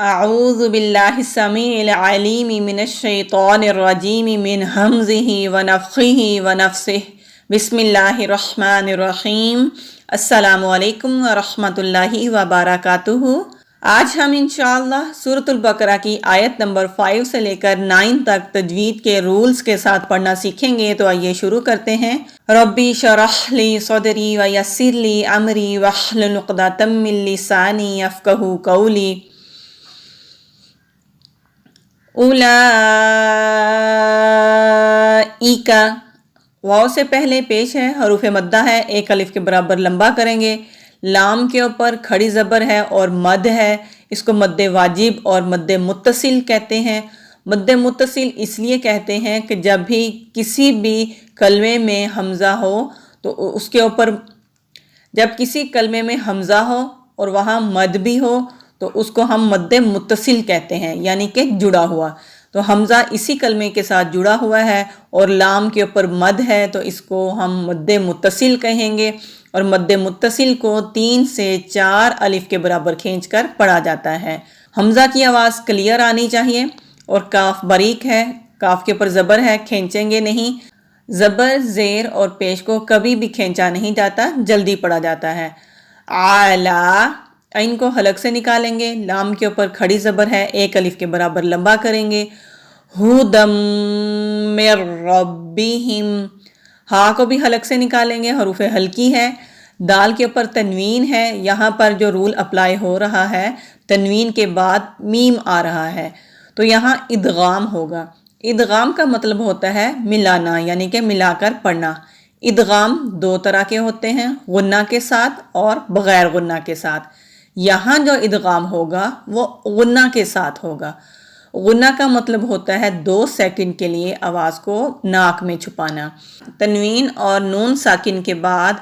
اعوذ باللہ السمیع العلیم من الشیطان الرجیم من ہمزہ ونفخہ ونفثہ بسم اللہ الرحمن الرحیم۔ السلام علیکم ورحمۃ اللہ وبرکاتہ۔ آج ہم انشاءاللہ سورۃ البقرہ کی آیت نمبر 5 سے لے کر 9 تک تجوید کے رولز کے ساتھ پڑھنا سیکھیں گے، تو آئیے شروع کرتے ہیں۔ ربی شرح لی صدری ویسر لی امری واحلل عقدۃ من لسانی یفقہوا قولی۔ اولئک، واو سے پہلے پیش ہے، حروف مدہ ہے، ایک الف کے برابر لمبا کریں گے۔ لام کے اوپر کھڑی زبر ہے اور مد ہے، اس کو مد واجب اور مد متصل کہتے ہیں۔ مد متصل اس لیے کہتے ہیں کہ جب بھی کسی بھی کلمے میں حمزہ ہو تو اس کے اوپر، جب کسی کلمے میں حمزہ ہو اور وہاں مد بھی ہو تو اس کو ہم مد متصل کہتے ہیں، یعنی کہ جڑا ہوا۔ تو حمزہ اسی کلمے کے ساتھ جڑا ہوا ہے اور لام کے اوپر مد ہے تو اس کو ہم مد متصل کہیں گے، اور مد متصل کو 3 سے 4 الف کے برابر کھینچ کر پڑھا جاتا ہے۔ حمزہ کی آواز کلیئر آنی چاہیے، اور کاف باریک ہے، کاف کے اوپر زبر ہے، کھینچیں گے نہیں۔ زبر، زیر اور پیش کو کبھی بھی کھینچا نہیں جاتا، جلدی پڑھا جاتا ہے۔ اعلیٰ، عین کو حلق سے نکالیں گے، لام کے اوپر کھڑی زبر ہے، ایک الف کے برابر لمبا کریں گے۔ ھدم من ربہم، ہاں کو بھی حلق سے نکالیں گے، حروف ہلکی ہے۔ دال کے اوپر تنوین ہے، یہاں پر جو رول اپلائی ہو رہا ہے، تنوین کے بعد میم آ رہا ہے تو یہاں ادغام ہوگا۔ ادغام کا مطلب ہوتا ہے ملانا، یعنی کہ ملا کر پڑھنا۔ ادغام 2 طرح کے ہوتے ہیں، غنہ کے ساتھ اور بغیر غنہ کے ساتھ۔ یہاں جو ادغام ہوگا وہ غنہ کے ساتھ ہوگا۔ غنہ کا مطلب ہوتا ہے 2 سیکنڈ کے لیے آواز کو ناک میں چھپانا۔ تنوین اور نون ساکن کے بعد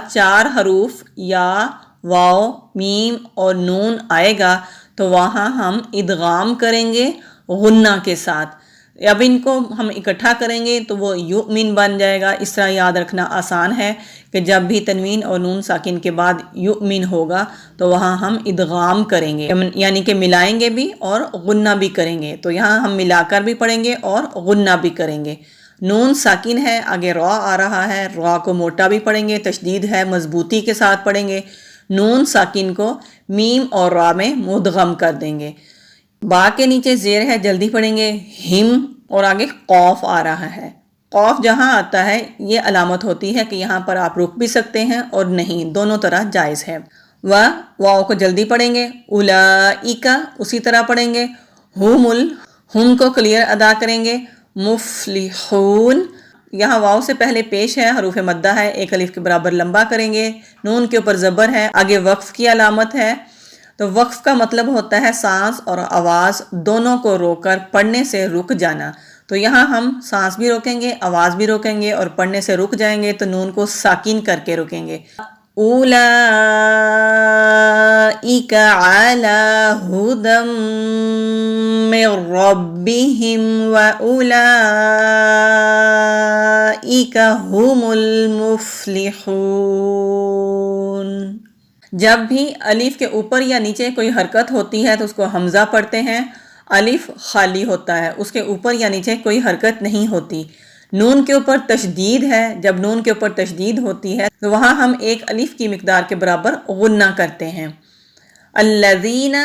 4 حروف یا واو، میم اور نون آئے گا تو وہاں ہم ادغام کریں گے غنہ کے ساتھ۔ اب ان کو ہم اکٹھا کریں گے تو وہ یؤمن بن جائے گا۔ اس طرح یاد رکھنا آسان ہے کہ جب بھی تنوین اور نون ساکن کے بعد یؤمن ہوگا تو وہاں ہم ادغام کریں گے، یعنی کہ ملائیں گے بھی اور غنہ بھی کریں گے۔ تو یہاں ہم ملا کر بھی پڑھیں گے اور غنہ بھی کریں گے۔ نون ساکن ہے، آگے را آ رہا ہے، را کو موٹا بھی پڑھیں گے، تشدید ہے، مضبوطی کے ساتھ پڑھیں گے۔ نون ساکن کو میم اور را میں مدغم کر دیں گے۔ با کے نیچے زیر ہے، جلدی پڑھیں گے، ہم، اور آگے قوف آ رہا ہے۔ قوف جہاں آتا ہے یہ علامت ہوتی ہے کہ یہاں پر آپ رک بھی سکتے ہیں اور نہیں، دونوں طرح جائز ہے۔ واو کو جلدی پڑھیں گے، اولئک اسی طرح پڑھیں گے۔ ہم کو کلیئر ادا کریں گے۔ مفلحون، یہاں واو سے پہلے پیش ہے، حروف مدہ ہے، ایک الف کے برابر لمبا کریں گے۔ نون کے اوپر زبر ہے، آگے وقف کی علامت ہے۔ تو وقف کا مطلب ہوتا ہے سانس اور آواز دونوں کو روک کر پڑھنے سے رک جانا۔ تو یہاں ہم سانس بھی روکیں گے، آواز بھی روکیں گے اور پڑھنے سے رک جائیں گے، تو نون کو ساکن کر کے رکیں گے۔ اولئک علی ھدی من ربہم واولئک ھم المفلحون۔ جب بھی الف کے اوپر یا نیچے کوئی حرکت ہوتی ہے تو اس کو حمزہ پڑھتے ہیں۔ الف خالی ہوتا ہے، اس کے اوپر یا نیچے کوئی حرکت نہیں ہوتی۔ نون کے اوپر تشدید ہے، جب نون کے اوپر تشدید ہوتی ہے تو وہاں ہم ایک الف کی مقدار کے برابر غنہ کرتے ہیں۔ الذین،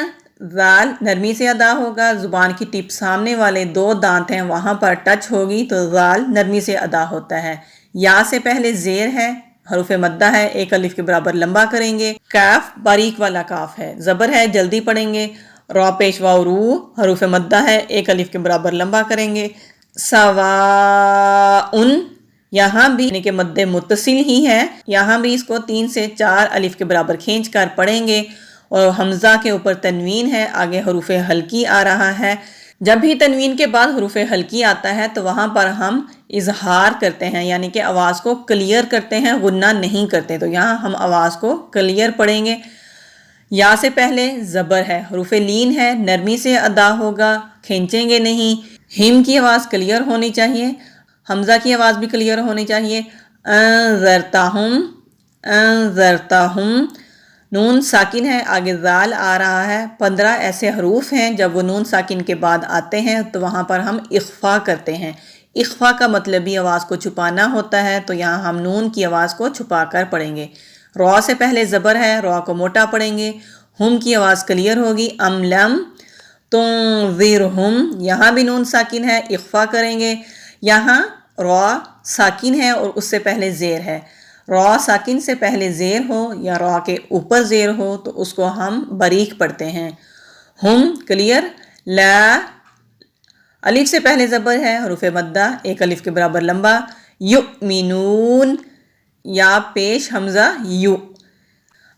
ذال نرمی سے ادا ہوگا، زبان کی ٹپ سامنے والے 2 دانت ہیں وہاں پر ٹچ ہوگی تو ذال نرمی سے ادا ہوتا ہے۔ یا سے پہلے زیر ہے، حروف مدہ ہے، ایک الف کے برابر لمبا کریں گے۔ کاف باریک والا کاف ہے، زبر ہے، جلدی پڑھیں گے۔ را پیش واو رو، حروف مدہ ہے، ایک الف کے برابر لمبا کریں گے۔ سواء، یہاں بھی یعنی کہ مد متصل ہی ہے، یہاں بھی اس کو 3 سے 4 الف کے برابر کھینچ کر پڑھیں گے، اور حمزہ کے اوپر تنوین ہے، آگے حروف ہلکی آ رہا ہے۔ جب بھی تنوین کے بعد حروف ہلکی آتا ہے تو وہاں پر ہم اظہار کرتے ہیں، یعنی کہ آواز کو کلیئر کرتے ہیں، غنہ نہیں کرتے۔ تو یہاں ہم آواز کو کلیئر پڑھیں گے۔ یا سے پہلے زبر ہے، حروف لین ہے، نرمی سے ادا ہوگا، کھینچیں گے نہیں۔ ہم کی آواز کلیئر ہونی چاہیے، حمزہ کی آواز بھی کلیئر ہونی چاہیے۔ انذرتہم، انذرتہم، نون ساکن ہے، آگے ذال آ رہا ہے۔ 15 ایسے حروف ہیں جب وہ نون ساکن کے بعد آتے ہیں تو وہاں پر ہم اخفا کرتے ہیں۔ اخفا کا مطلب بھی آواز کو چھپانا ہوتا ہے، تو یہاں ہم نون کی آواز کو چھپا کر پڑھیں گے۔ را سے پہلے زبر ہے، را کو موٹا پڑھیں گے۔ ہم کی آواز کلیئر ہوگی، ام لم تنذرہم، یہاں بھی نون ساکن ہے، اخفا کریں گے۔ یہاں را ساکن ہے اور اس سے پہلے زیر ہے۔ را ساکن سے پہلے زیر ہو یا را کے اوپر زیر ہو تو اس کو ہم باریک پڑھتے ہیں۔ ہم کلیئر۔ لا، الف سے پہلے زبر ہے، حروف مدہ ایک الف کے برابر لمبا۔ یؤمنون، یا پیش حمزہ یو،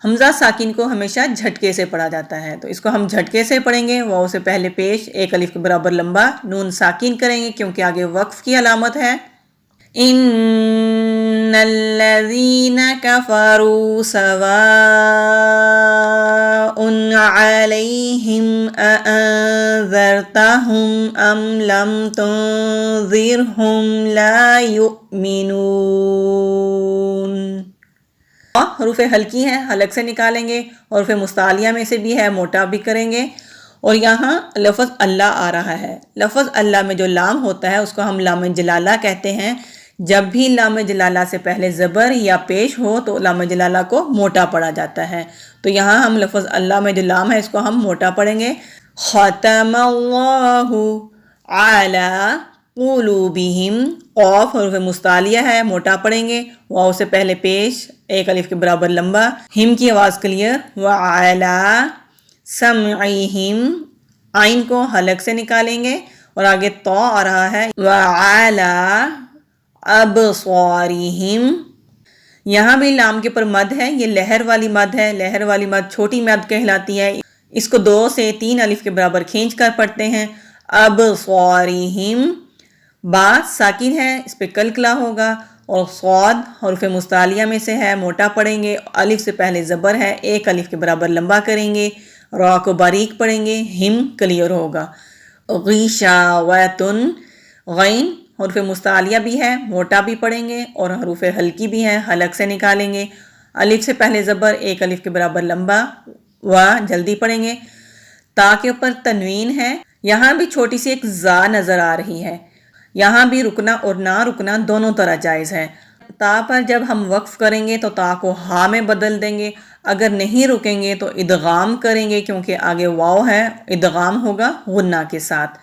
حمزہ ساکن کو ہمیشہ جھٹکے سے پڑھا جاتا ہے، تو اس کو ہم جھٹکے سے پڑھیں گے۔ واو سے پہلے پیش ایک الف کے برابر لمبا، نون ساکن کریں گے کیونکہ آگے وقف کی علامت ہے۔ ان الذین کفروا سواء علیہم اانذرتہم ام لم تنذرہم لا یؤمنون۔ حروف ہلکی ہیں، حلق سے نکالیں گے، حروف مستعلیہ میں سے بھی ہے، موٹا بھی کریں گے۔ اور یہاں لفظ اللہ آ رہا ہے۔ لفظ اللہ میں جو لام ہوتا ہے اس کو ہم لام جلالہ کہتے ہیں۔ جب بھی لام جلالہ سے پہلے زبر یا پیش ہو تو لام جلالہ کو موٹا پڑھا جاتا ہے، تو یہاں ہم لفظ اللہ میں جو لام ہے اس کو ہم موٹا پڑھیں گے۔ ختم اللہ علی قلوبہم، قاف حروف مستعلیہ ہے، موٹا پڑھیں گے۔ واو سے پہلے پیش ایک الف کے برابر لمبا، ہم کی آواز کلیئر۔ وعلی سمعہم، آئین کو حلق سے نکالیں گے اور آگے تو آ رہا ہے۔ وعلی ابصارہم، یہاں بھی لام کے پر مد ہے، یہ لہر والی مد ہے۔ لہر والی مد چھوٹی مد کہلاتی ہے، اس کو 2 سے 3 الف کے برابر کھینچ کر پڑھتے ہیں۔ ابصارہم، با ساکن ہے، اس پہ کلکلا ہوگا، اور صاد حروف مستعلیہ میں سے ہے، موٹا پڑھیں گے۔ الف سے پہلے زبر ہے، ایک الف کے برابر لمبا کریں گے، را کو باریک پڑھیں گے، ہم کلیئر ہوگا۔ غیشاوۃن، غین حروف مستعلیہ بھی ہے، موٹا بھی پڑھیں گے، اور حروف ہلکی بھی ہے، حلق سے نکالیں گے۔ الف سے پہلے زبر ایک الف کے برابر لمبا، و جلدی پڑھیں گے۔ تا کے اوپر تنوین ہے، یہاں بھی چھوٹی سی ایک زا نظر آ رہی ہے، یہاں بھی رکنا اور نہ رکنا دونوں طرح جائز ہے۔ تا پر جب ہم وقف کریں گے تو تا کو ہا میں بدل دیں گے، اگر نہیں رکیں گے تو ادغام کریں گے کیونکہ آگے واو ہے، ادغام ہوگا غنہ کے ساتھ۔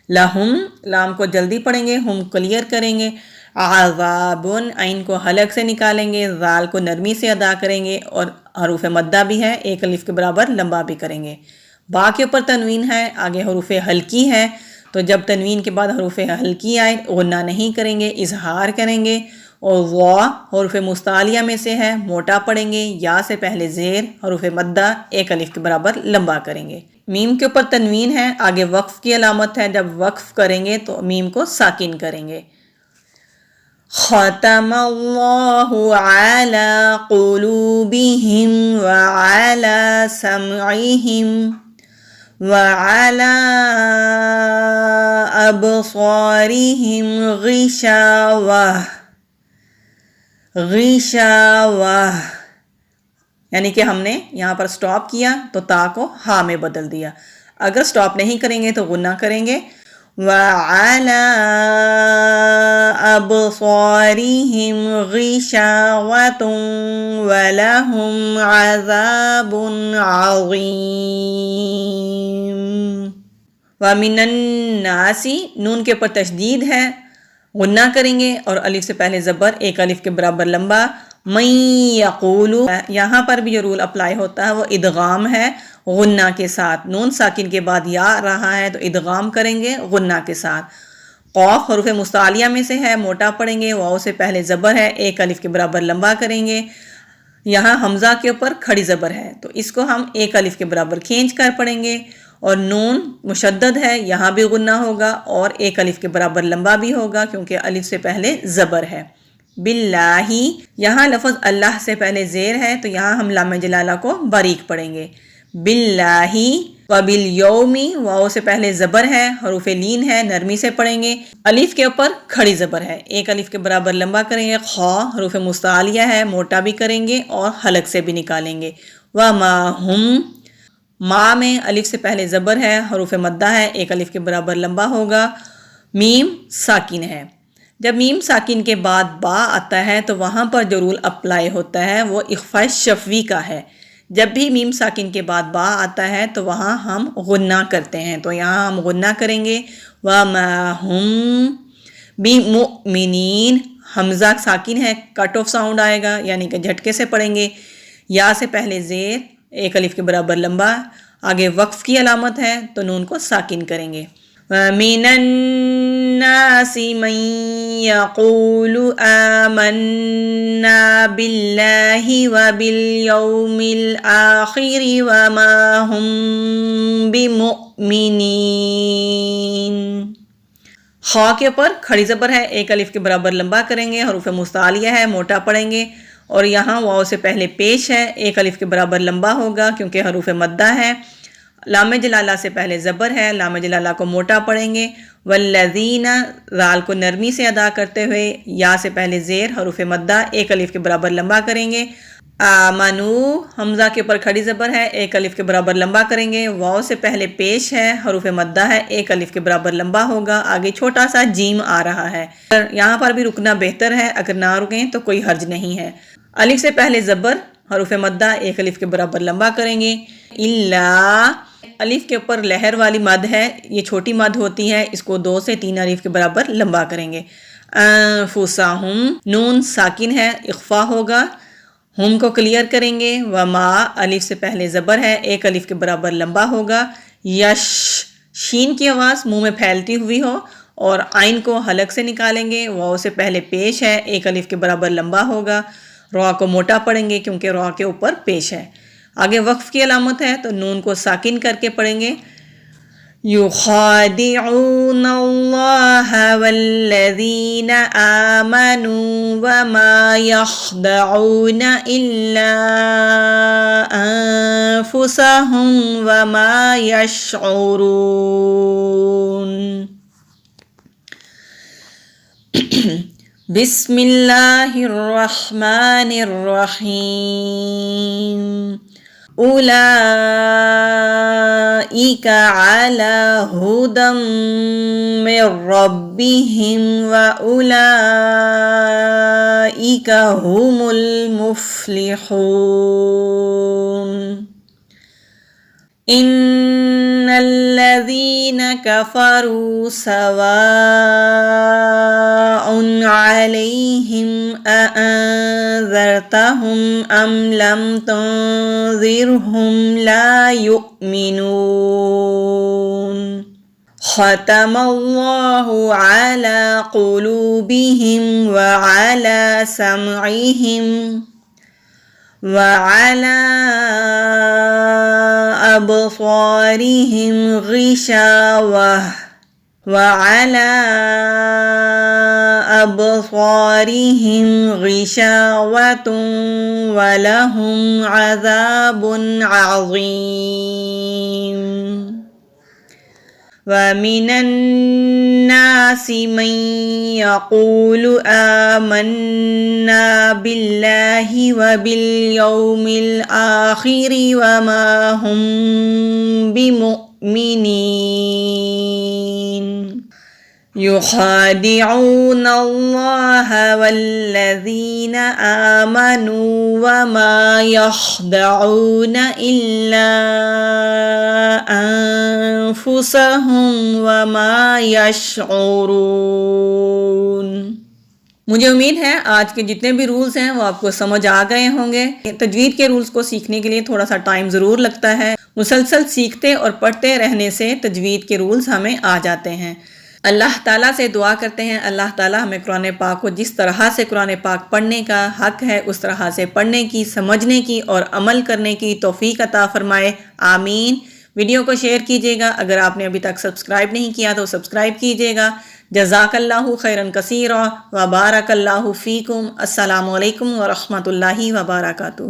لہم، لام کو جلدی پڑھیں گے، ہم کلیئر کریں گے۔ عذابن، عین کو حلق سے نکالیں گے، ذال کو نرمی سے ادا کریں گے، اور حروف مدہ بھی ہے، ایک الف کے برابر لمبا بھی کریں گے۔ با کے اوپر تنوین ہے، آگے حروف ہلکی ہے، تو جب تنوین کے بعد حروف ہلکی آئے غنہ نہیں کریں گے، اظہار کریں گے۔ اور وا حروف مستعلیہ میں سے ہے، موٹا پڑھیں گے، یا سے پہلے زیر حروف مدہ ایک الف کے برابر لمبا کریں گے۔ میم کے اوپر تنوین ہے، آگے وقف کی علامت ہے، جب وقف کریں گے تو میم کو ساکن کریں گے۔ ختم اللہ علی قلوبہم وعلی سمعہم وعلی ابصارہم غشاوہ، غشاوہ، یعنی کہ ہم نے یہاں پر سٹاپ کیا تو تا کو ہا میں بدل دیا، اگر سٹاپ نہیں کریں گے تو غنہ کریں گے۔ وَعَلَىٰ أَبْصَارِهِمْ غِشَاوَةٌ وَلَهُمْ عَذَابٌ عَظِيمٌ۔ وَمِنَ النَّاسِ، نون کے اوپر تشدید ہے، غنہ کریں گے، اور الف سے پہلے زبر ایک الف کے برابر لمبا۔ من یقول، یہاں پر بھی جو رول اپلائی ہوتا ہے وہ ادغام ہے غنہ کے ساتھ، نون ساکن کے بعد یا رہا ہے تو ادغام کریں گے غنہ کے ساتھ۔ قاف حروف مستعلیہ میں سے ہے، موٹا پڑھیں گے، واو سے پہلے زبر ہے، ایک الف کے برابر لمبا کریں گے۔ یہاں حمزہ کے اوپر کھڑی زبر ہے تو اس کو ہم ایک الف کے برابر کھینچ کر پڑھیں گے، اور نون مشدد ہے، یہاں بھی غنہ ہوگا اور ایک الف کے برابر لمبا بھی ہوگا کیونکہ الف سے پہلے زبر ہے۔ باللہ، یہاں لفظ اللہ سے پہلے زیر ہے تو یہاں ہم لام جلالہ کو باریک پڑھیں گے۔ باللہ وبالیوم، واو سے پہلے زبر ہے، حروف لین ہے، نرمی سے پڑھیں گے، الف کے اوپر کھڑی زبر ہے، ایک الف کے برابر لمبا کریں گے۔ خا حروف مستعلیہ ہے، موٹا بھی کریں گے اور حلق سے بھی نکالیں گے۔ وما ہم، ما میں الف سے پہلے زبر ہے، حروف مدہ ہے، ایک الف کے برابر لمبا ہوگا، میم ساکن ہے۔ جب میم ساکن کے بعد با آتا ہے تو وہاں پر جو رول اپلائی ہوتا ہے وہ اخفاء شفوی کا ہے۔ جب بھی میم ساکن کے بعد با آتا ہے تو وہاں ہم غنہ کرتے ہیں، تو یہاں ہم غنہ کریں گے وَمَا هُمْ بِمُؤْمِنِينَ، حمزہ ساکن ہے، کٹ آف ساؤنڈ آئے گا یعنی کہ جھٹکے سے پڑھیں گے، یا سے پہلے زیر ایک الف کے برابر لمبا، آگے وقف کی علامت ہے تو نون کو ساکن کریں گے۔ وَمِنَ النَّاسِ مَن يَقُولُ آمَنَّا بِاللَّهِ وَبِالْيَوْمِ الْآخِرِ وَمَا هُمْ بِمُؤْمِنِينَ۔ خا کے اوپر کھڑی زبر ہے، ایک الف کے برابر لمبا کریں گے، حروف مستعلیہ ہے، موٹا پڑھیں گے، اور یہاں واو سے پہلے پیش ہے، ایک الف کے برابر لمبا ہوگا کیونکہ حروف مدہ ہے۔ لام جلالہ سے پہلے زبر ہے، لام جلالہ کو موٹا پڑھیں گے، والذین زال کو نرمی سے ادا کرتے ہوئے، یا سے پہلے زیر حروف مدہ ایک الف کے برابر لمبا کریں گے۔ آمنو حمزہ کے اوپر کھڑی زبر ہے، ایک الف کے برابر لمبا کریں گے، واو سے پہلے پیش ہے، حروف مدہ ہے، ایک الف کے برابر لمبا ہوگا، آگے چھوٹا سا جیم آ رہا ہے، یہاں پر بھی رکنا بہتر ہے، اگر نہ رکیں تو کوئی حرج نہیں ہے۔ الف سے پہلے زبر، حروف مدہ ایک الف کے برابر لمبا کریں گے۔ الا الف کے اوپر لہر والی مد ہے، یہ چھوٹی مد ہوتی ہے، اس کو 2 سے 3 الف کے برابر لمبا کریں گے۔ انفسہم نون ساکن ہے، اخفا ہوگا، ہم کو کلیئر کریں گے، وما الف سے پہلے زبر ہے، ایک الف کے برابر لمبا ہوگا، یش شین کی آواز منہ میں پھیلتی ہوئی ہو اور عین کو حلق سے نکالیں گے، واو سے پہلے پیش ہے، ایک الف کے برابر لمبا ہوگا، را کو موٹا پڑھیں گے کیونکہ را کے اوپر پیش ہے، آگے وقف کی علامت ہے تو نون کو ساکن کر کے پڑھیں گے۔ يخادعون اللہ والذین آمنوا وما يخدعون الا انفسهم وما يشعرون۔ بسم اللہ الرحمن الرحیم۔ اولئک علی ھدی من ربہم واولئک ھم المفلحون۔ ان الذین کفروا سواء علیہم اانذرتہم ام لم تنذرہم لا یؤمنون۔ ختم اللہ علی قلوبہم وعلی سمعہم وعلى أبصارهم غشاوة ولهم عذاب عظيم۔ ومن الناس من يقول آمنا بالله وباليوم الآخر وما هم بمؤمنين يخادعون الله والذين آمنوا وما يخدعون إلا أنفسهم وما يشعرون۔ مجھے امید ہے آج کے جتنے بھی رولز ہیں وہ آپ کو سمجھ آ گئے ہوں گے۔ تجوید کے رولز کو سیکھنے کے لیے تھوڑا سا ٹائم ضرور لگتا ہے، مسلسل سیکھتے اور پڑھتے رہنے سے تجوید کے رولز ہمیں آ جاتے ہیں۔ اللہ تعالیٰ سے دعا کرتے ہیں اللہ تعالیٰ ہمیں قرآن پاک کو جس طرح سے قرآن پاک پڑھنے کا حق ہے اس طرح سے پڑھنے کی، سمجھنے کی اور عمل کرنے کی توفیق عطا فرمائے، آمین۔ ویڈیو کو شیئر کیجیے گا، اگر آپ نے ابھی تک سبسکرائب نہیں کیا تو سبسکرائب کیجیے گا۔ جزاک اللہ خیرن کثیرا وبارک اللہ فیکم۔ السلام علیکم ورحمۃ اللہ وبرکاتہ۔